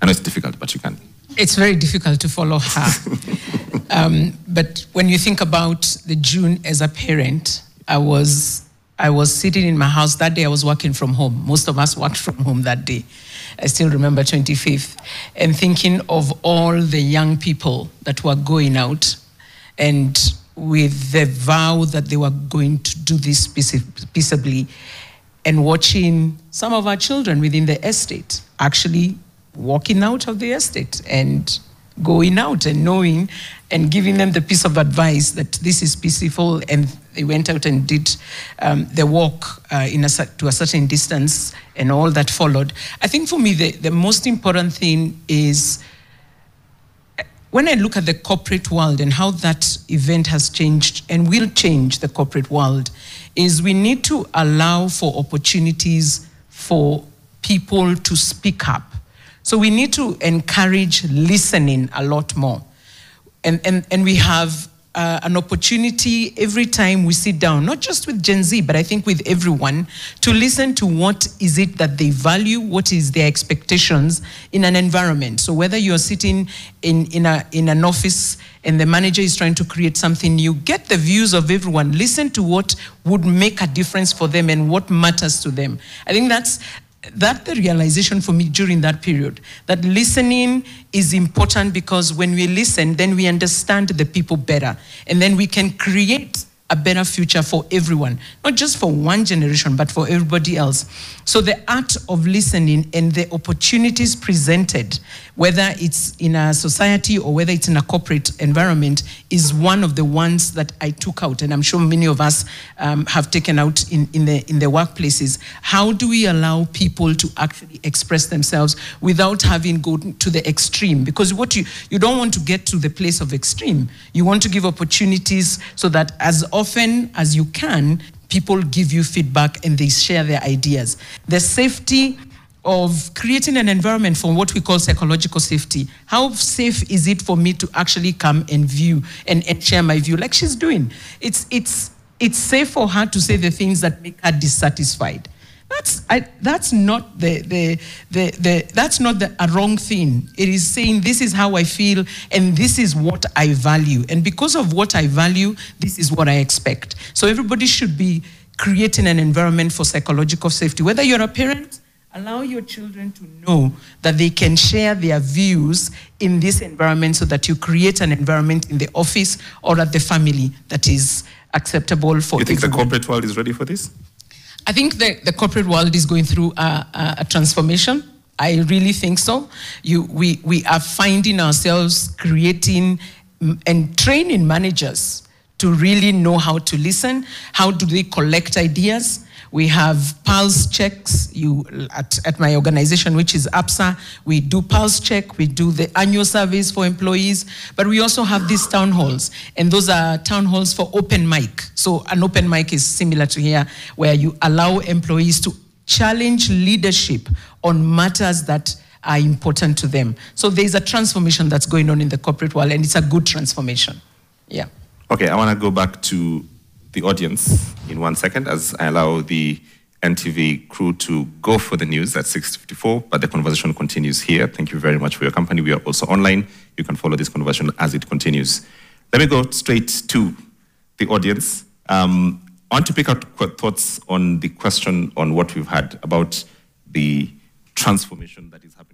know it's difficult, but you can. It's very difficult to follow her. But when you think about the June as a parent, I was sitting in my house. That day I was working from home. Most of us worked from home that day. I still remember 25th. And thinking of all the young people that were going out and with the vow that they were going to do this peaceably, and watching some of our children within the estate actually walking out of the estate and going out and knowing and giving them the piece of advice that this is peaceful, and they went out and did the walk to a certain distance and all that followed. I think for me the most important thing is, when I look at the corporate world and how that event has changed and will change the corporate world, is we need to allow for opportunities for people to speak up. So we need to encourage listening a lot more. And we have an opportunity every time we sit down, not just with Gen Z, but I think with everyone, to listen to what is it that they value, what is their expectations in an environment. So whether you're sitting in an office and the manager is trying to create something new, get the views of everyone, listen to what would make a difference for them and what matters to them. I think that's the realization for me during that period, that listening is important, because when we listen, then we understand the people better, and then we can create a better future for everyone, not just for one generation, but for everybody else. So the art of listening and the opportunities presented, whether it's in a society or whether it's in a corporate environment, is one of the ones that I took out, and I'm sure many of us have taken out in the workplaces. How do we allow people to actually express themselves without having gone to the extreme? Because what you don't want to get to the place of extreme. You want to give opportunities so that as often as you can, people give you feedback and they share their ideas. The safety of creating an environment for what we call psychological safety. How safe is it for me to actually come and view and share my view like she's doing? It's safe for her to say the things that make her dissatisfied. That's not a wrong thing. It is saying this is how I feel and this is what I value. And because of what I value, this is what I expect. So everybody should be creating an environment for psychological safety. Whether you're a parent, allow your children to know that they can share their views in this environment, so that you create an environment in the office or at the family that is acceptable for everyone. You think the corporate world is ready for this? I think the corporate world is going through a transformation. I really think so. We are finding ourselves creating and training managers to really know how to listen. How do they collect ideas? We have pulse checks. At my organization, which is Absa, we do pulse check. We do the annual surveys for employees, but we also have these town halls, and those are town halls for open mic. So an open mic is similar to here, where you allow employees to challenge leadership on matters that are important to them. So there's a transformation that's going on in the corporate world, and it's a good transformation. Yeah. Okay, I want to go back to the audience in 1 second as I allow the NTV crew to go for the news at 6:54, but the conversation continues here. Thank you very much for your company. We are also online. You can follow this conversation as it continues. Let me go straight to the audience. I want to pick out thoughts on the question on what we've had about the transformation that is happening